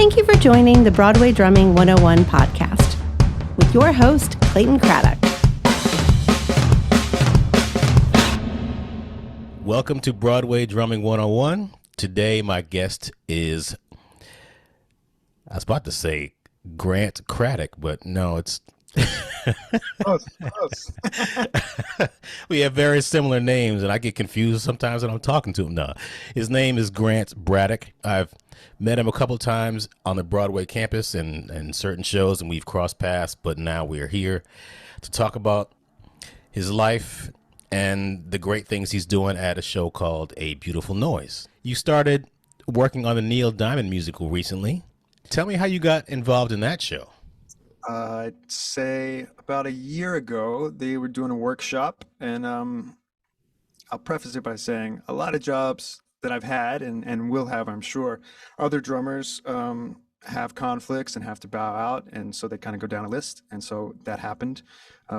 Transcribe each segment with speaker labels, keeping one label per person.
Speaker 1: Thank you for joining the Broadway Drumming 101 podcast with your host, Clayton Craddock.
Speaker 2: Welcome to Broadway Drumming 101. Today, my guest is, I was about to say Grant Craddock, but no, it's...
Speaker 3: Close.
Speaker 2: We have very similar names, and I get confused sometimes when I'm talking to him. No, his name is Grant Braddock. I've met him a couple of times on the Broadway campus and certain shows, and we've crossed paths, but now we're here to talk about his life and the great things he's doing at a show called A Beautiful Noise. You started working on the Neil Diamond musical recently. Tell me how you got involved in that show.
Speaker 3: I'd say about a year ago, they were doing a workshop, and I'll preface it by saying a lot of jobs that I've had and will have, I'm sure, other drummers have conflicts and have to bow out, and so they kind of go down a list. And so that happened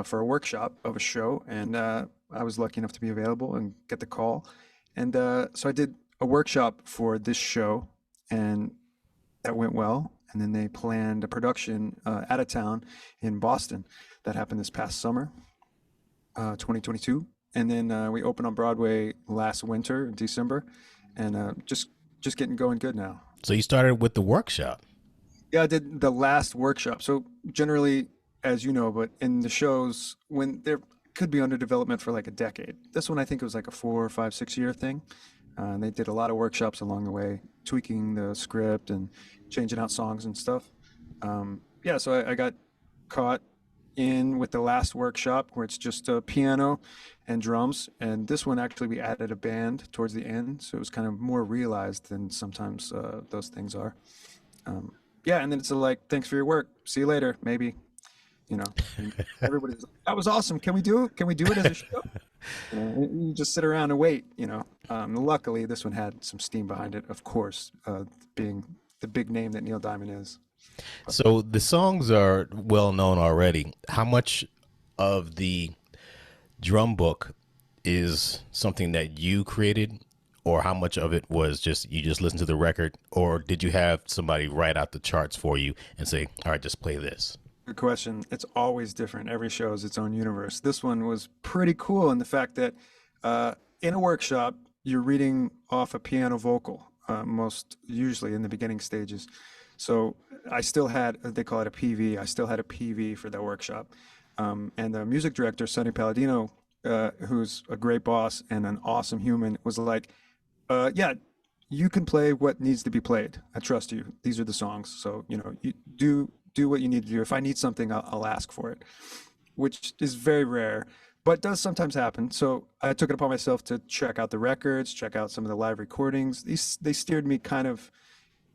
Speaker 3: for a workshop of a show, and I was lucky enough to be available and get the call. And so I did a workshop for this show, and that went well. And then they planned a production out of town in Boston that happened this past summer, 2022. And then we opened on Broadway last winter in December, and just getting going good now.
Speaker 2: So you started with the workshop.
Speaker 3: Yeah, I did the last workshop. So generally, as you know, but in the shows, when there could be under development for like a decade. This one, I think it was like a 4, 5, 6 year thing. And they did a lot of workshops along the way, tweaking the script and changing out songs and stuff. Yeah, so I got caught in with the last workshop where it's just piano and drums. And this one, actually, we added a band towards the end. So it was kind of more realized than sometimes those things are. Yeah, and then it's like, thanks for your work. See you later, maybe. You know, everybody's like, that was awesome. Can we do it? Can we do it as a show? You know, you just sit around and wait, you know. Luckily, this one had some steam behind it, of course, being the big name that Neil Diamond is.
Speaker 2: So the songs are well known already. How much of the drum book is something that you created, or how much of it was just you just listened to the record, or did you have somebody write out the charts for you and say, all right, just play this?
Speaker 3: Good question. It's always different. Every show is its own universe. This one was pretty cool in the fact that in a workshop, you're reading off a piano vocal, most usually in the beginning stages. So I still had, they call it a PV. I still had a PV for that workshop. And the music director, Sonny Palladino, who's a great boss and an awesome human, was like, yeah, you can play what needs to be played. I trust you. These are the songs. So, you know, you do what you need to do. If I need something, I'll ask for it, which is very rare, but does sometimes happen. So I took it upon myself to check out the records, check out some of the live recordings. They steered me kind of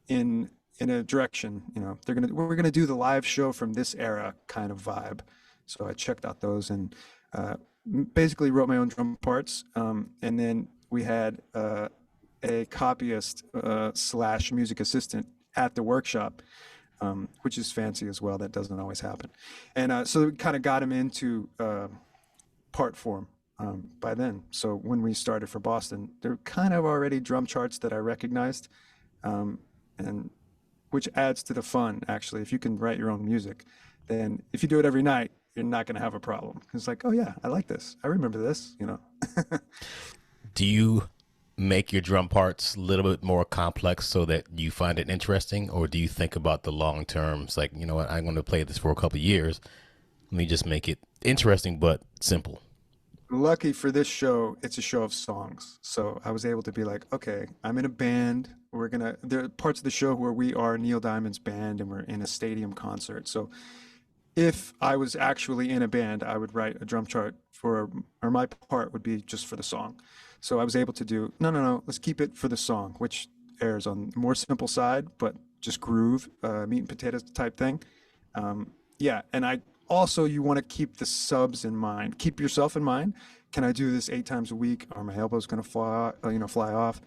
Speaker 3: in a direction, you know, we're gonna do the live show from this era kind of vibe. So I checked out those and basically wrote my own drum parts. And then we had a copyist / music assistant at the workshop, which is fancy as well. That doesn't always happen. And so we kind of got him into part form by then. So when we started for Boston, there were kind of already drum charts that I recognized, and which adds to the fun, actually. If you can write your own music, then if you do it every night, you're not going to have a problem. It's like, oh yeah, I like this. I remember this, you know.
Speaker 2: Do you make your drum parts a little bit more complex so that you find it interesting, or do you think about the long term? It's like, you know what, I'm going to play this for a couple of years. Let me just make it interesting but simple.
Speaker 3: Lucky for this show, it's a show of songs. So I was able to be like, okay, I'm in a band. There are parts of the show where we are Neil Diamond's band and we're in a stadium concert. So if I was actually in a band, I would write a drum chart or my part would be just for the song. So I was able to do, no, let's keep it for the song, which airs on the more simple side, but just groove, meat and potatoes type thing. Yeah, and you want to keep the subs in mind. Keep yourself in mind. Can I do this 8 times a week? Are my elbows going to fly off?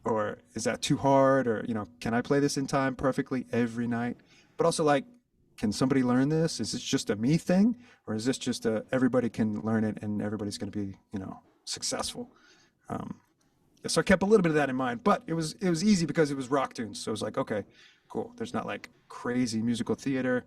Speaker 3: Or is that too hard? Or, you know, can I play this in time perfectly every night? But also, like, can somebody learn this? Is this just a me thing? Or is this just everybody can learn it and everybody's going to be, you know, successful? So I kept a little bit of that in mind, but it was easy because it was rock tunes. So it was like, okay, cool. There's not like crazy musical theater,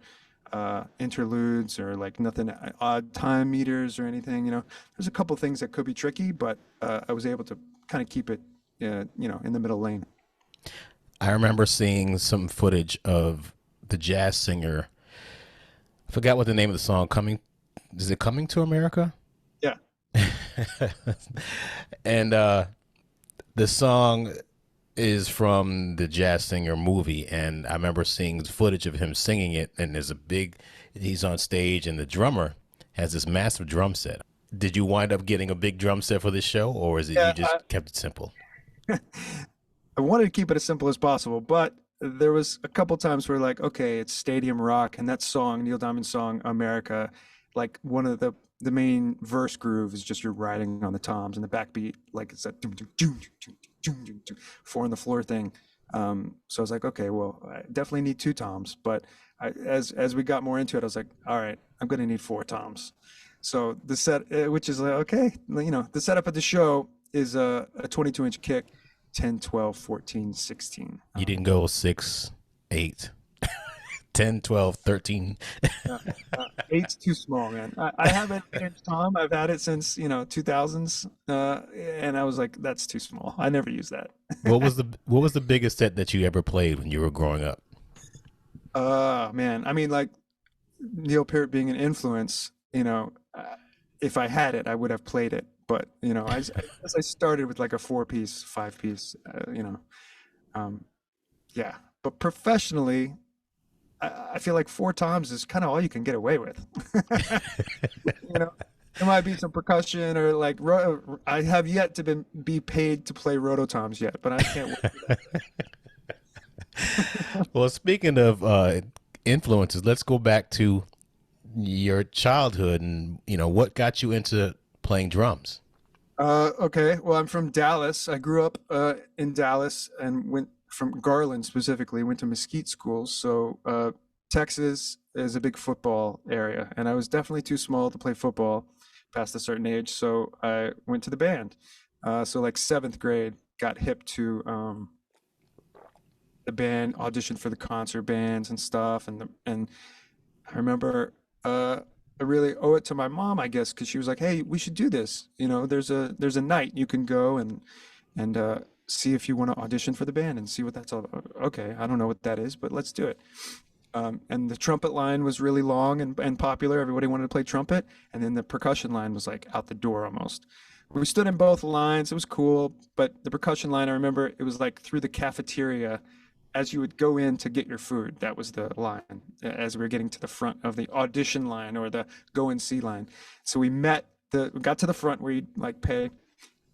Speaker 3: interludes or like nothing odd time meters or anything. There's a couple things that could be tricky, but I was able to kind of keep it, in the middle lane.
Speaker 2: I remember seeing some footage of the jazz singer. I forgot what the name of the song. Is it Coming to America?
Speaker 3: Yeah.
Speaker 2: And the song is from the Jazz Singer movie, and I remember seeing footage of him singing it, and he's on stage, and the drummer has this massive drum set. Did you wind up getting a big drum set for this show, or is it
Speaker 3: Yeah,
Speaker 2: you just kept it simple?
Speaker 3: I wanted to keep it as simple as possible, but there was a couple times where like, okay, it's stadium rock, and that song, Neil Diamond's song, America, like one of the main verse groove is just you're riding on the toms, and the backbeat, like it's that four on the floor thing. So I was like, okay, well, I definitely need two toms, but as we got more into it, I was like, all right, I'm going to need four toms. So the set, which is like, okay, the setup of the show is a 22-inch kick, 10, 12, 14, 16.
Speaker 2: You didn't go 6, 8, 10, 12, 13.
Speaker 3: Eight's too small, man. I have an 8-inch tom. I've had it since 2000s, and I was like, that's too small. I never use that.
Speaker 2: What was the biggest set that you ever played when you were growing up?
Speaker 3: Man, I mean, like Neil Peart being an influence, if I had it, I would have played it. But I started with like a 4-piece, 5-piece, yeah. But professionally, I feel like 4 toms is kind of all you can get away with. There might be some percussion or like I have yet to be paid to play rototoms yet, but I can't wait for that.
Speaker 2: Well, speaking of influences, let's go back to your childhood and what got you into playing drums.
Speaker 3: Okay, well, I'm from Dallas. I grew up in Dallas and went from Garland specifically, went to Mesquite schools. So Texas is a big football area, and I was definitely too small to play football past a certain age. So I went to the band. So like 7th grade, got hip to the band, auditioned for the concert bands and stuff. And I remember I really owe it to my mom, I guess, because she was like, "Hey, we should do this. There's a night you can go and see if you want to audition for the band and see what that's all about." Okay, I don't know what that is, but let's do it. And the trumpet line was really long and popular. Everybody wanted to play trumpet, and then the percussion line was like out the door almost. We stood in both lines. It was cool, but the percussion line, I remember, it was like through the cafeteria. As you would go in to get your food, that was the line, as we were getting to the front of the audition line or the go and see line. So we got to the front where you'd like pay.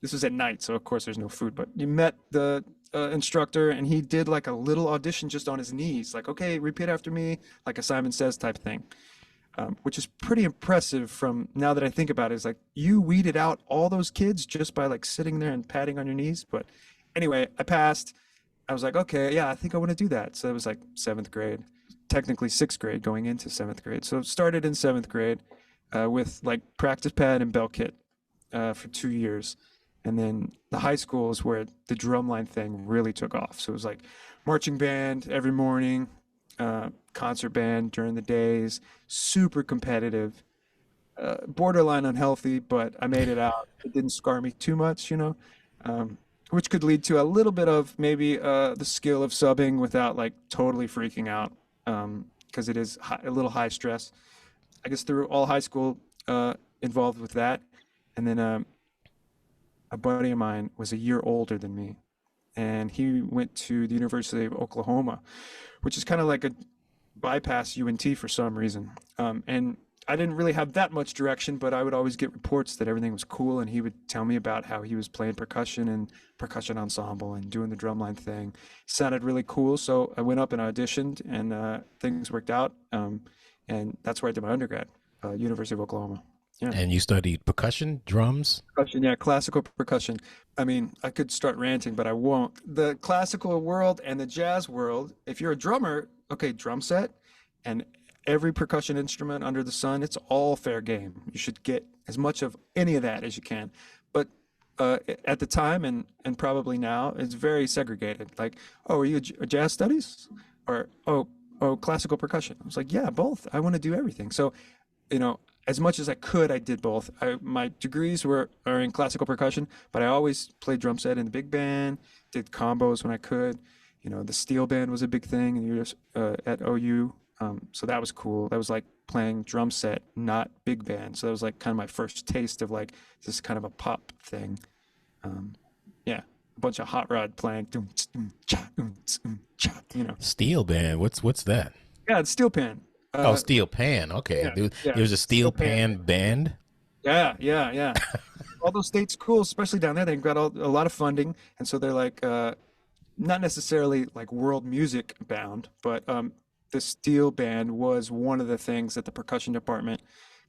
Speaker 3: This was at night, so of course there's no food, but you met the instructor, and he did like a little audition just on his knees, like, okay, repeat after me, like a Simon Says type thing, which is pretty impressive from now that I think about it. It's like you weeded out all those kids just by like sitting there and patting on your knees. But anyway, I passed. I was like, okay, yeah, I think I want to do that. So it was like 7th grade, technically 6th grade going into 7th grade. So it started in 7th grade with like practice pad and bell kit for 2 years. And then the high school is where the drumline thing really took off. So it was like marching band every morning, concert band during the days, super competitive, borderline unhealthy, but I made it out. It didn't scar me too much, which could lead to a little bit of maybe the skill of subbing without like totally freaking out, because it is a little high stress. I guess through all high school involved with that. And then a buddy of mine was a year older than me, and he went to the University of Oklahoma, which is kind of like a bypass UNT for some reason. And I didn't really have that much direction, but I would always get reports that everything was cool, and he would tell me about how he was playing percussion and percussion ensemble and doing the drumline thing. It sounded really cool, so I went up and auditioned, and things worked out, and that's where I did my undergrad, University of Oklahoma. Yeah.
Speaker 2: And you studied percussion, drums?
Speaker 3: Percussion, yeah, classical percussion. I mean, I could start ranting, but I won't. The classical world and the jazz world, if you're a drummer, okay, drum set, and every percussion instrument under the sun, it's all fair game. You should get as much of any of that as you can. But at the time and probably now, it's very segregated. Like, oh, are you a jazz studies? or oh, classical percussion. I was like, yeah, both. I want to do everything. So, as much as I could, I did both. My degrees are in classical percussion, but I always played drum set in the big band, did combos when I could. The steel band was a big thing, and you're at OU. So that was cool. That was like playing drum set, not big band. So that was like kind of my first taste of like this kind of a pop thing. Yeah, a bunch of hot rod playing.
Speaker 2: Steel band. What's that?
Speaker 3: Yeah, it's steel pan.
Speaker 2: Oh, steel pan. Okay.
Speaker 3: Yeah,
Speaker 2: There
Speaker 3: yeah,
Speaker 2: was a steel pan band.
Speaker 3: yeah. All those state schools, especially down there, they've got a lot of funding, and so they're like not necessarily like world music bound, but the steel band was one of the things that the percussion department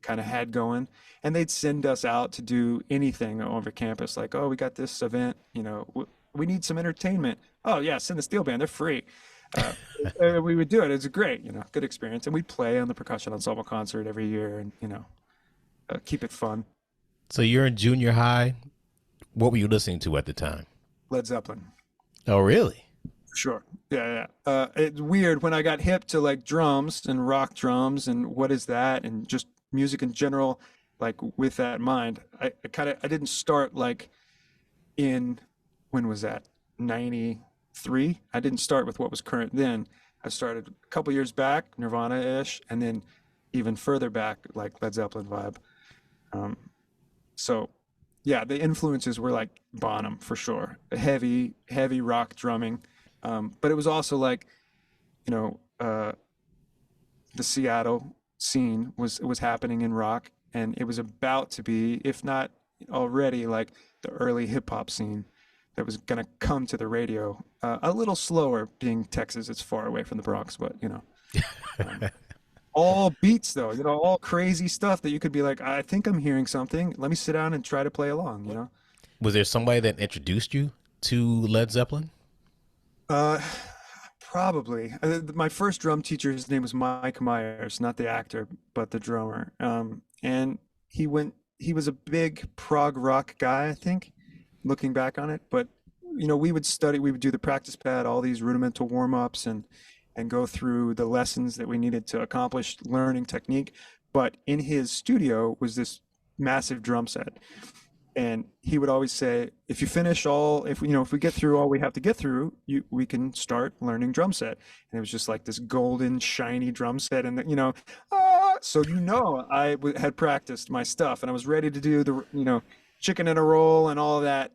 Speaker 3: kind of had going, and they'd send us out to do anything over campus, like, oh, we got this event, we need some entertainment. Oh yeah, send the steel band, they're free. uh, we would do it. It's great, good experience, and we'd play on the percussion ensemble concert every year, and keep it fun.
Speaker 2: So you're in junior high. What were you listening to at the time?
Speaker 3: Led Zeppelin.
Speaker 2: Oh, really?
Speaker 3: Sure. Yeah. It's weird when I got hip to like drums and rock drums and what is that and just music in general, like with that in mind. I didn't start like in, when was that? 93. I didn't start with what was current then. I started a couple years back, Nirvana-ish, and then even further back, like Led Zeppelin vibe. So yeah, the influences were like Bonham for sure. Heavy rock drumming. But it was also like, the Seattle scene was happening in rock, and it was about to be, if not already, like the early hip hop scene that was gonna come to the radio. A little slower, being Texas, it's far away from the Bronx, but all beats though, all crazy stuff that you could be like, I think I'm hearing something. Let me sit down and try to play along.
Speaker 2: Was there somebody that introduced you to Led Zeppelin?
Speaker 3: Probably. My first drum teacher, his name was Mike Myers, not the actor, but the drummer. And he was a big prog rock guy, I think, looking back on it. But, we would do the practice pad, all these rudimental warm-ups and go through the lessons that we needed to accomplish learning technique. But in his studio was this massive drum set. And he would always say, if we get through all we have to get through, we can start learning drum set. And it was just like this golden, shiny drum set. And, so, had practiced my stuff, and I was ready to do the, chicken and a roll and all of that,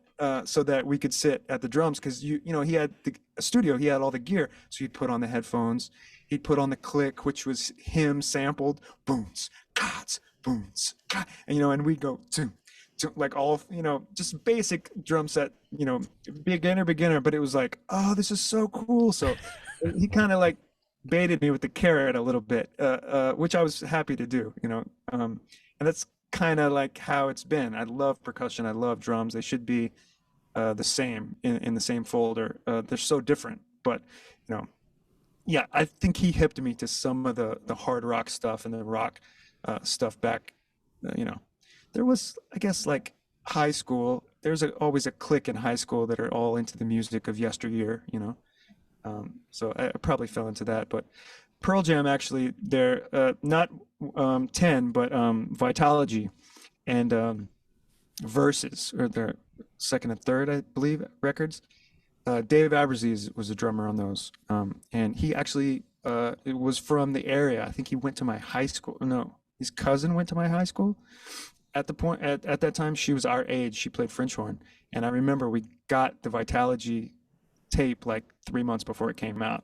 Speaker 3: so that we could sit at the drums. Cause he had a studio, he had all the gear. So he'd put on the headphones, he'd put on the click, which was him sampled, booms, gods, booms, God, and we'd go, to like all, just basic drum set, beginner, but it was like, oh, this is so cool. So he kind of like baited me with the carrot a little bit, which I was happy to do, and that's kind of like how it's been. I love percussion. I love drums. They should be the same in the same folder. They're so different, but yeah, I think he hipped me to some of the hard rock stuff and the rock stuff back, there was, I guess, like high school. There's always a clique in high school that are all into the music of yesteryear, So I probably fell into that. But Pearl Jam, actually, they're not 10, but Vitalogy and Versus, or their second and third, I believe, records. Dave Aberzies was a drummer on those. And he actually it was from the area. I think he went to my high school. No, his cousin went to my high school. At that time, she was our age. She played French horn, and I remember we got the Vitalogy tape like 3 months before it came out.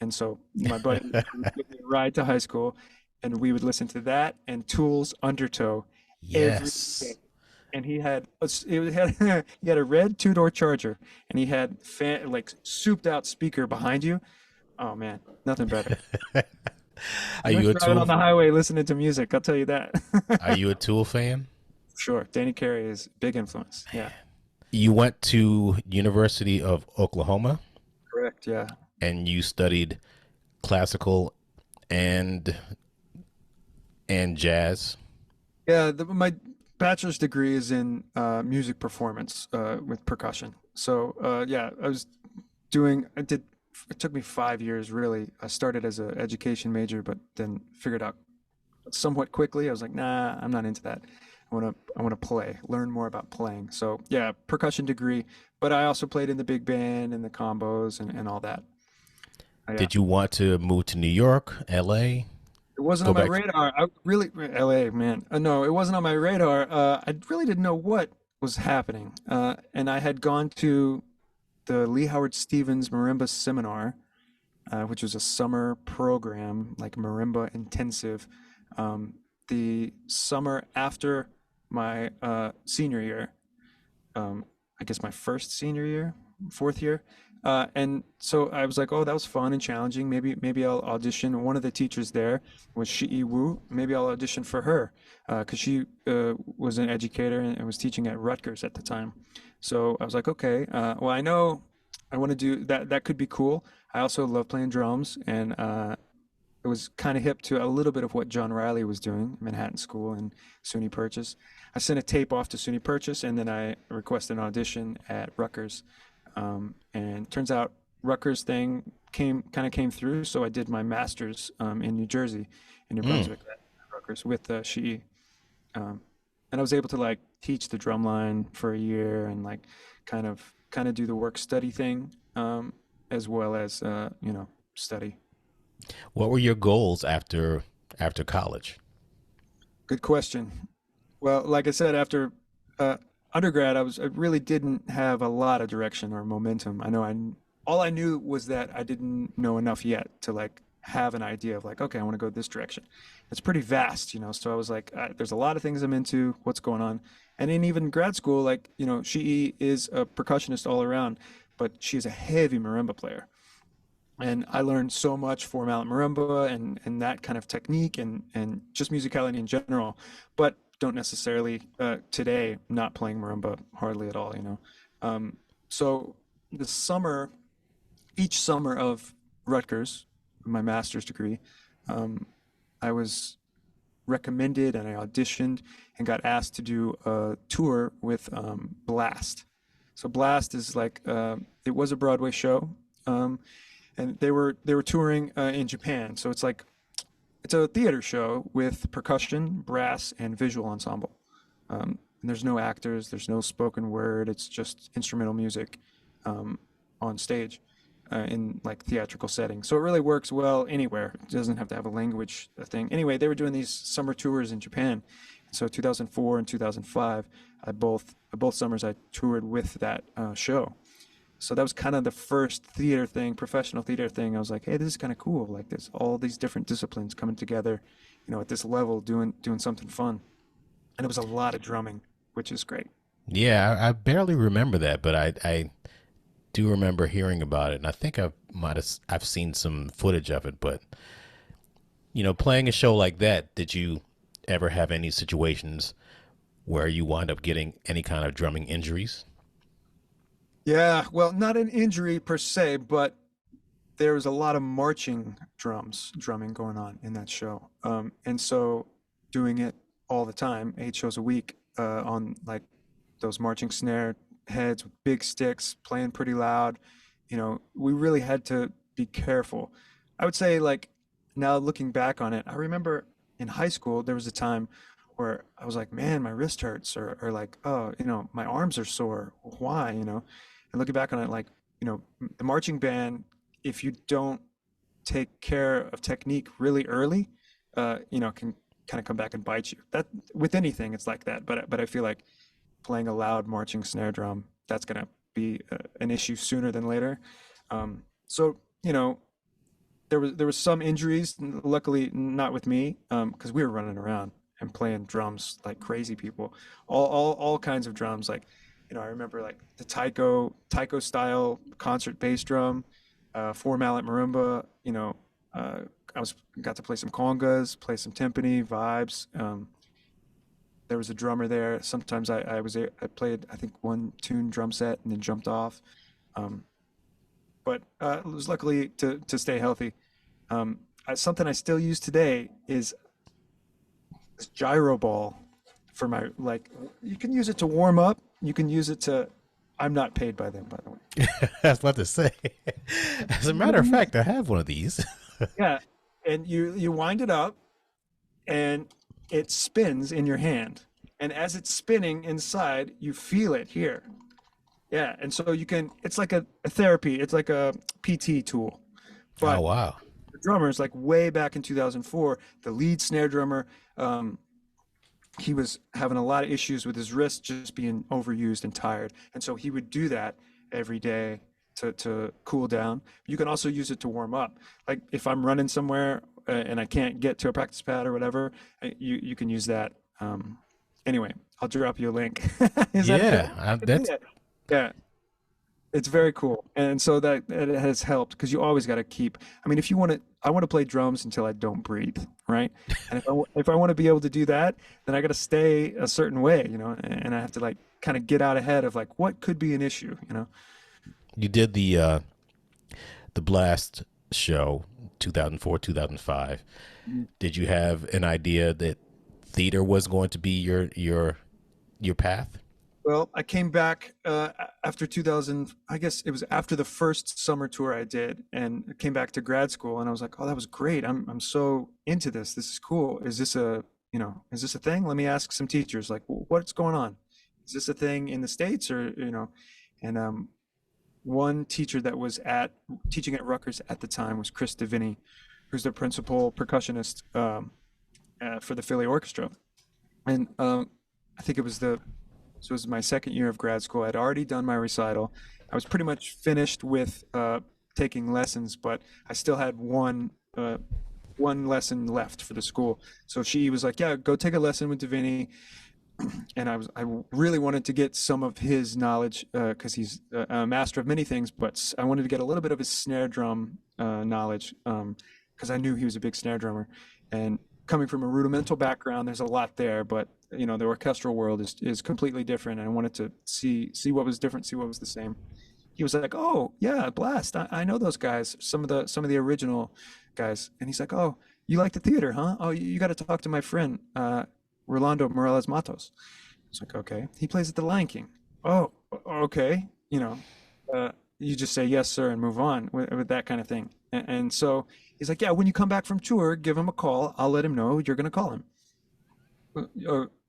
Speaker 3: And so my buddy would give me a ride to high school, and we would listen to that and Tool's Undertow
Speaker 2: Yes.
Speaker 3: every day. And he had a red two-door Charger, and he had like souped out speaker behind you. Oh man, nothing better.
Speaker 2: Are you a
Speaker 3: driving
Speaker 2: Tool?
Speaker 3: on the highway listening to music? I'll tell you that.
Speaker 2: Are you a Tool fan?
Speaker 3: Sure, Danny Carey is a big influence. Yeah,
Speaker 2: You went to University of Oklahoma
Speaker 3: correct. Yeah,
Speaker 2: and you studied classical and jazz.
Speaker 3: yeah. My bachelor's degree is in music performance with percussion. So yeah, I did it took me 5 years really. I started as an education major, but then figured out somewhat quickly. I was like, nah, I'm not into that. I want to play, learn more about playing. So yeah, percussion degree, but I also played in the big band and the combos and all that. Yeah.
Speaker 2: Did you want to move to New York, LA,
Speaker 3: It wasn't
Speaker 2: go
Speaker 3: on my
Speaker 2: back?
Speaker 3: radar. I really, LA, man. No, it wasn't on my radar. I really didn't know what was happening. And I had gone to the Lee Howard Stevens Marimba Seminar, which was a summer program, like marimba intensive, um, the summer after my senior year. I guess my first senior year, fourth year. And so I was like, oh, that was fun and challenging. Maybe I'll audition. One of the teachers there was Shi Wu. Maybe I'll audition for her because she was an educator and was teaching at Rutgers at the time. So I was like, okay, well, I know I want to do that. That could be cool. I also love playing drums, and it was kind of hip to a little bit of what John Riley was doing, Manhattan School and SUNY Purchase. I sent a tape off to SUNY Purchase, and then I requested an audition at Rutgers. And turns out Rutgers thing came through, so I did my master's in New Jersey, in New
Speaker 2: Mm.
Speaker 3: Brunswick, at Rutgers with Shi. Um, and I was able to like teach the drum line for a year and like kind of do the work study thing, as well as study.
Speaker 2: What were your goals after college?
Speaker 3: Good question. Well, like I said, after uh, undergrad, I really didn't have a lot of direction or momentum. All I knew was that I didn't know enough yet to like have an idea of like, okay, I want to go this direction. It's pretty vast, you know. So I was like, there's a lot of things I'm into. What's going on? And in even grad school, like she is a percussionist all around, but she is a heavy marimba player. And I learned so much for mallet marimba and that kind of technique and just musicality in general, but don't necessarily today not playing marimba hardly at all, you know. So the summer, each summer of Rutgers, my master's degree, um, I was recommended and I auditioned and got asked to do a tour with Blast. So Blast is like it was a Broadway show. Um, and they were touring in Japan. So it's a theater show with percussion, brass, and visual ensemble. And there's no actors, there's no spoken word. It's just instrumental music um, on stage in like theatrical settings. So it really works well anywhere. It doesn't have to have a language thing. Anyway, they were doing these summer tours in Japan. So 2004 and 2005, both summers I toured with that show. So that was kind of the first theater thing, professional theater thing. I was like, hey, this is kind of cool. Like there's all these different disciplines coming together, at this level, doing something fun. And it was a lot of drumming, which is great.
Speaker 2: Yeah, I barely remember that, but I do remember hearing about it, and I think I've seen some footage of it. But playing a show like that, did you ever have any situations where you wind up getting any kind of drumming injuries?
Speaker 3: Yeah, well, not an injury per se, but there was a lot of drumming going on in that show. And so doing it all the time, 8 shows a week, on like those marching snare heads with big sticks, playing pretty loud, we really had to be careful. I would say like now looking back on it, I remember in high school there was a time where I was like, man, my wrist hurts, or like, oh, my arms are sore. Why, And looking back on it, like, the marching band, if you don't take care of technique really early, can kind of come back and bite you. That with anything, it's like that. But I feel like playing a loud marching snare drum, that's gonna be an issue sooner than later. So there was some injuries, luckily not with me, because we were running around and playing drums like crazy people, all kinds of drums. Like, I remember like the taiko style concert bass drum, four mallet marimba. Uh, I was got to play some congas, play some timpani vibes. There was a drummer there. Sometimes I played, I think, one tune drum set and then jumped off. Um, but it was luckily to stay healthy. Something I still use today is this gyro ball for my, like, you can use it to warm up. You can use it to I'm not paid by them, by the way.
Speaker 2: I was about to say. As a matter of fact, I have one of these.
Speaker 3: Yeah, and you wind it up, and it spins in your hand, and as it's spinning inside, you feel it here. Yeah, and so you can. It's like a therapy. It's like a PT tool,
Speaker 2: Oh
Speaker 3: but
Speaker 2: wow.
Speaker 3: the drummers, like way back in 2004, the lead snare drummer, he was having a lot of issues with his wrist just being overused and tired. And so he would do that every day to cool down. You can also use it to warm up. Like if I'm running somewhere and I can't get to a practice pad or whatever, you can use that. Anyway, I'll drop you a link. Is that
Speaker 2: Yeah,
Speaker 3: okay?
Speaker 2: that's
Speaker 3: Yeah. It's very cool, and so that it has helped because you always got to keep. I mean, if you want to, I want to play drums until I don't breathe, right? And if I want to be able to do that, then I got to stay a certain way, and I have to like kind of get out ahead of like what could be an issue.
Speaker 2: you did the Blast show 2004, 2005. Did you have an idea that theater was going to be your path?
Speaker 3: Well, I came back after 2000. I guess it was after the first summer tour I did, and I came back to grad school, and I was like, "Oh, that was great! I'm so into this. This is cool. Is this a thing? Let me ask some teachers. Like, what's going on? Is this a thing in the States or?" And one teacher that was teaching at Rutgers at the time was Chris Deviney, who's the principal percussionist for the Philly Orchestra, and I think so it was my second year of grad school. I'd already done my recital. I was pretty much finished with taking lessons, but I still had one lesson left for the school. So she was like, "Yeah, go take a lesson with Davini." And I really wanted to get some of his knowledge because he's a master of many things, but I wanted to get a little bit of his snare drum knowledge because I knew he was a big snare drummer. And coming from a rudimental background, there's a lot there, but the orchestral world is completely different. And I wanted to see what was different, see what was the same. He was like, "Oh yeah, Blast. I know those guys, some of the original guys." And he's like, "Oh, you like the theater, huh? Oh, you got to talk to my friend, Rolando Morales Matos." It's like, "Okay." He plays at the Lion King. "Oh, okay." You just say yes, sir, and move on with that kind of thing. And so he's like, "Yeah, when you come back from tour, give him a call. I'll let him know you're going to call him."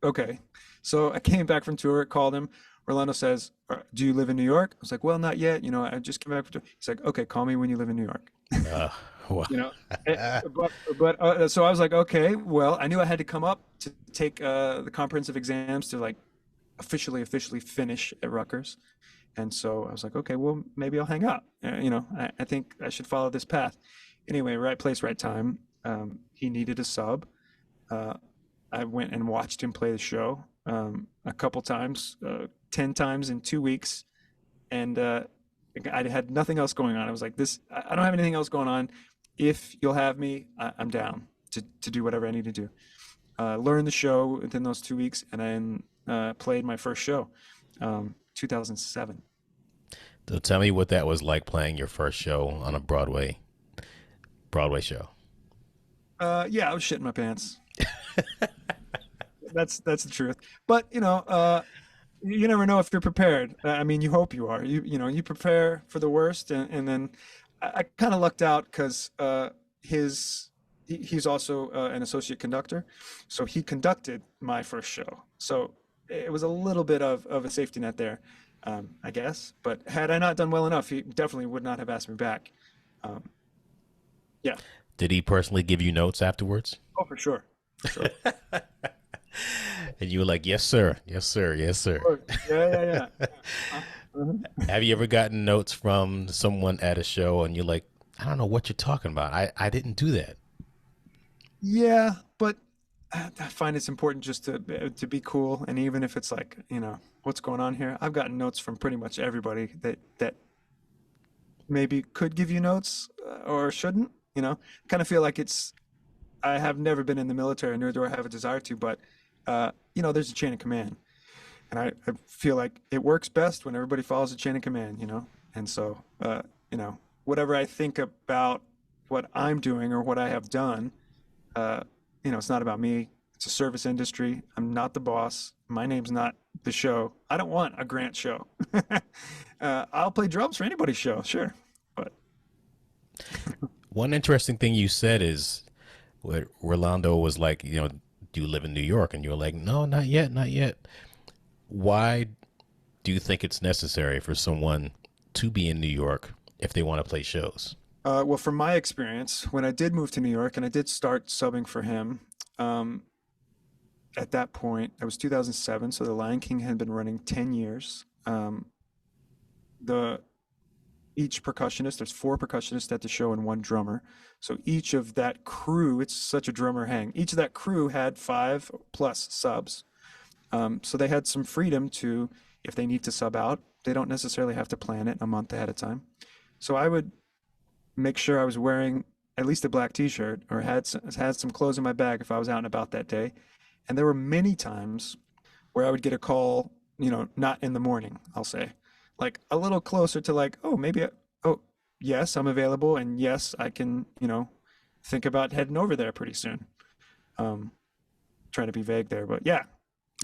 Speaker 3: Okay. So I came back from tour, called him. Orlando says, "Do you live in New York?" I was like, "Well, not yet. I just came back from tour." He's like, "Okay, call me when you live in New York."
Speaker 2: Uh, wow.
Speaker 3: you know, but so I was like, "Okay, well, I knew I had to come up to take the comprehensive exams to like officially finish at Rutgers." And so I was like, "Okay, well, maybe I'll hang out. I think I should follow this path." Anyway, right place, right time. He needed a sub. Uh, I went and watched him play the show a couple times, 10 times in 2 weeks. And I had nothing else going on. I was like, I don't have anything else going on. If you'll have me, I'm down to do whatever I need to do. Learned the show within those 2 weeks, and then played my first show, 2007.
Speaker 2: So tell me what that was like playing your first show on a Broadway show.
Speaker 3: Yeah, I was shitting my pants. That's the truth. But you never know if you're prepared. I mean, you hope you are. You prepare for the worst, and then I kind of lucked out because he's also an associate conductor, so he conducted my first show. So it was a little bit of a safety net there, I guess. But had I not done well enough, he definitely would not have asked me back. Yeah.
Speaker 2: Did he personally give you notes afterwards?
Speaker 3: Oh, for sure. For sure.
Speaker 2: And you were like, "Yes, sir. Yes, sir. Yes, sir."
Speaker 3: Yeah.
Speaker 2: Have you ever gotten notes from someone at a show and you're like, "I don't know what you're talking about. I didn't do that."
Speaker 3: Yeah, but I find it's important just to be cool, and even if it's like, what's going on here? I've gotten notes from pretty much everybody that maybe could give you notes or shouldn't. Kind of feel like I have never been in the military, nor do I have a desire to, but there's a chain of command, and I feel like it works best when everybody follows the chain of command. And so whatever I think about what I'm doing or what I have done, it's not about me. It's a service industry. I'm not the boss. My name's not the show. I don't want a Grant show. I'll play drums for anybody's show, sure. But
Speaker 2: One interesting thing you said is what Rolando was like, do you live in New York? And you were like, no, not yet, not yet. Why do you think it's necessary for someone to be in New York if they want to play shows?
Speaker 3: well, from my experience, when I did move to New York and I did start subbing for him, um, at that point, it was 2007, so The Lion King had been running 10 years. The each percussionist, there's four percussionists at the show and one drummer. So each of that crew, it's such a drummer hang. Each of that crew had 5+ subs. So they had some freedom to, if they need to sub out, they don't necessarily have to plan it a month ahead of time. So I would make sure I was wearing at least a black t-shirt or had some clothes in my bag if I was out and about that day. And there were many times where I would get a call, not in the morning, I'll say, like a little closer to like, oh, oh, yes, I'm available. And yes, I can, think about heading over there pretty soon. Trying to be vague there, but yeah,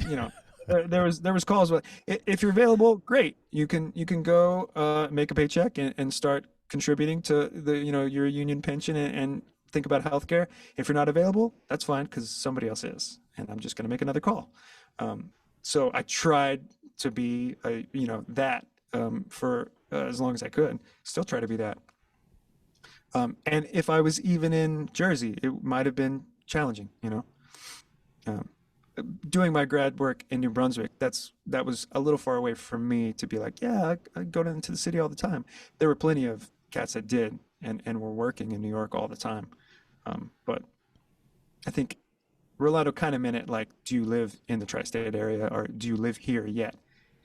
Speaker 3: you know, there was calls, but if you're available, great. You can go make a paycheck and start contributing to your union pension and think about healthcare. If you're not available, that's fine because somebody else is, and I'm just going to make another call. So I tried to be that for as long as I could. Still try to be that. And if I was even in Jersey, it might have been challenging. Um, Doing my grad work in New Brunswick, that was a little far away from me to be like, yeah, I go into the city all the time. There were plenty of cats that did and were working in New York all the time. But I think Rolando kind of meant it like, do you live in the tri-state area or do you live here yet?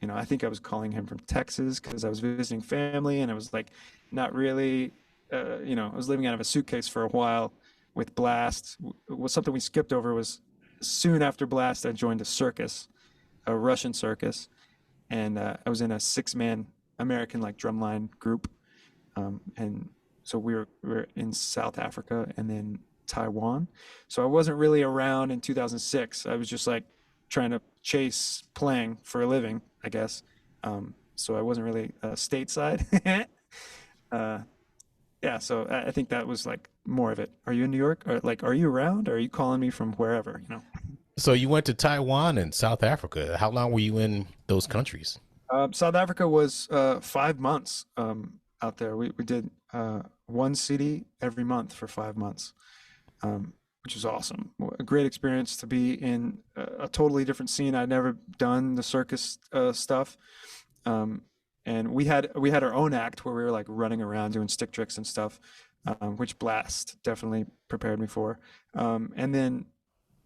Speaker 3: I think I was calling him from Texas because I was visiting family and I was like, not really, I was living out of a suitcase for a while with Blast. Was something we skipped over was soon after Blast, I joined a circus, a Russian circus, and I was in a 6-man American like drumline group, and so we were in South Africa and then Taiwan. So I wasn't really around in 2006. I was just like trying to chase playing for a living, I guess. So I wasn't really stateside. Yeah, so I think that was like more of it. Are you in New York? Or like, are you around? Or are you calling me from wherever?
Speaker 2: So you went to Taiwan and South Africa. How long were you in those countries?
Speaker 3: South Africa was 5 months out there. We did one city every month for 5 months, which was awesome. A great experience to be in a totally different scene. I'd never done the circus stuff. And we had our own act where we were like running around doing stick tricks and stuff, which Blast definitely prepared me for. And then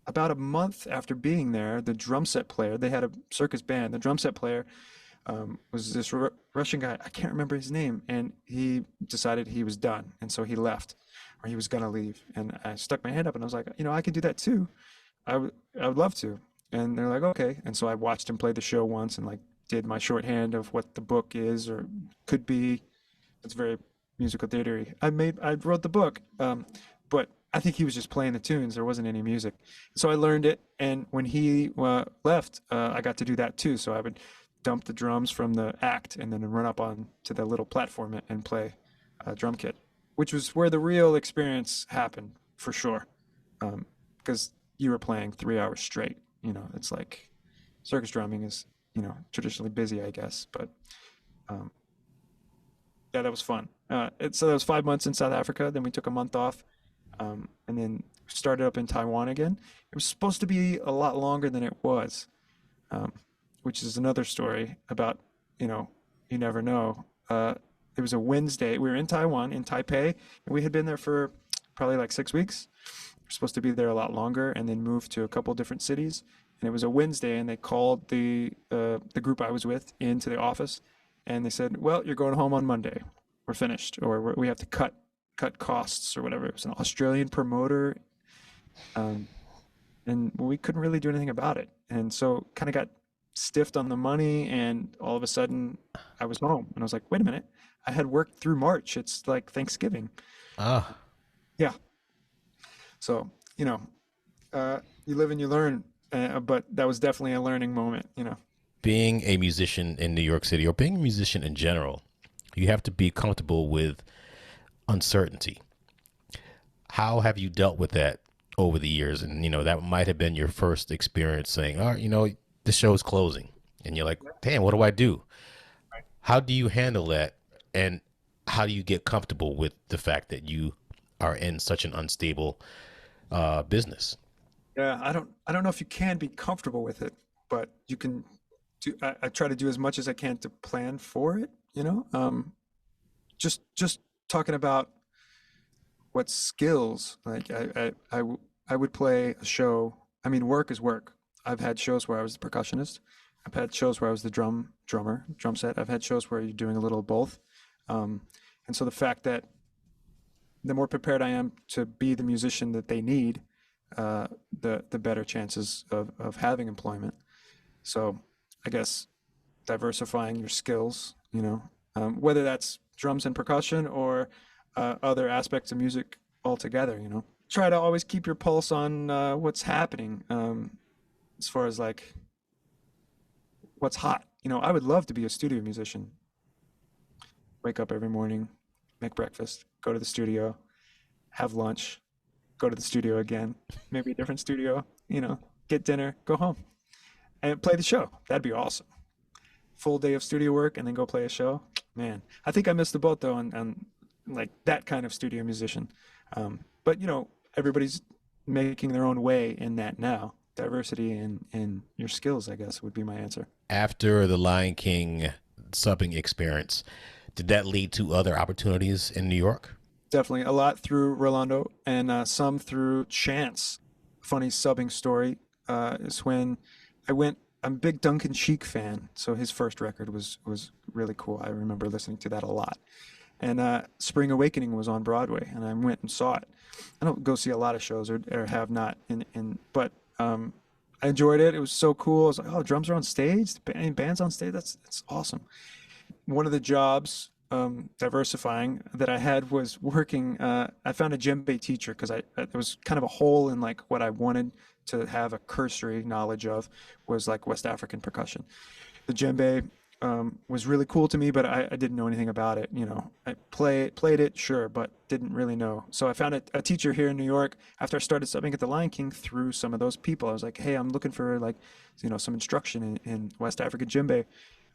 Speaker 3: about a month after being there, the drum set player, they had a circus band. The drum set player was this Russian guy. I can't remember his name, and he decided he was done, and so he left, or he was gonna leave. And I stuck my hand up, and I was like, I can do that too. I would love to. And they're like, okay. And so I watched him play the show once, and like did my shorthand of what the book is or could be. It's very musical theatery. I wrote the book, but I think he was just playing the tunes. There wasn't any music, so I learned it. And when he left, I got to do that too. So I would dump the drums from the act and then run up on to the little platform and play a drum kit, which was where the real experience happened for sure, because you were playing 3 hours straight. It's like circus drumming is traditionally busy, I guess, but yeah, that was fun. So that was 5 months in South Africa. Then we took a month off, and then started up in Taiwan again. It was supposed to be a lot longer than it was, which is another story about, you never know. It was a Wednesday. We were in Taiwan, in Taipei, and we had been there for probably like 6 weeks. We're supposed to be there a lot longer and then move to a couple different cities. And it was a Wednesday, and they called the group I was with into the office, and they said, "Well, you're going home on Monday. We're finished, or we have to cut costs or whatever." It was an Australian promoter, and we couldn't really do anything about it, and so kind of got stiffed on the money. And all of a sudden, I was home, and I was like, "Wait a minute! I had worked through March. It's like Thanksgiving."
Speaker 2: Ah,
Speaker 3: Yeah. So you live and you learn. But that was definitely a learning moment.
Speaker 2: being a musician in New York City, or being a musician in general, you have to be comfortable with uncertainty. How have you dealt with that over the years? And, that might have been your first experience saying, all right, the show's closing. And you're like, damn, what do I do? How do you handle that? And how do you get comfortable with the fact that you are in such an unstable business?
Speaker 3: Yeah, I don't know if you can be comfortable with it, but you can do. I try to do as much as I can to plan for it. Just talking about what skills. Like I would play a show. I mean, work is work. I've had shows where I was the percussionist. I've had shows where I was the drum set. I've had shows where you're doing a little of both. And so the fact that the more prepared I am to be the musician that they need, the better chances of having employment. So I guess diversifying your skills, whether that's drums and percussion or other aspects of music altogether, try to always keep your pulse on what's happening as far as like what's hot. I would love to be a studio musician. Wake up every morning, make breakfast, go to the studio, have lunch, go to the studio again, maybe a different studio, get dinner, go home and play the show. That'd be awesome. Full day of studio work and then go play a show. Man, I think I missed the boat though on like that kind of studio musician. But everybody's making their own way in that now. Diversity in your skills, I guess, would be my answer.
Speaker 2: After the Lion King subbing experience, did that lead to other opportunities in New York?
Speaker 3: Definitely a lot through Rolando and some through chance. Funny subbing story is when I'm a big Duncan Sheik fan, so his first record was really cool. I remember listening to that a lot. And Spring Awakening was on Broadway, and I went and saw it. I don't go see a lot of shows or have not, but I enjoyed it. It was so cool. I was like, oh, drums are on stage, band's on stage. That's awesome. One of the jobs diversifying that I had was working. I found a djembe teacher because there was kind of a hole in like what I wanted to have a cursory knowledge of was like West African percussion. The djembe was really cool to me, but I didn't know anything about it. I played it, sure, but didn't really know. So I found a teacher here in New York after I started subbing at the Lion King through some of those people. I was like, hey, I'm looking for like, some instruction in West African djembe.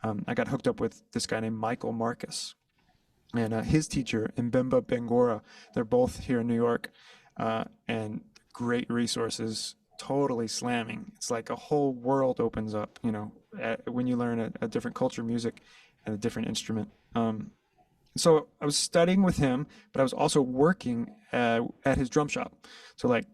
Speaker 3: I got hooked up with this guy named Michael Marcus and his teacher, Mbemba Bengora. They're both here in New York and great resources, totally slamming. It's like a whole world opens up, when you learn a different culture, music, and a different instrument. So I was studying with him, but I was also working at his drum shop. So like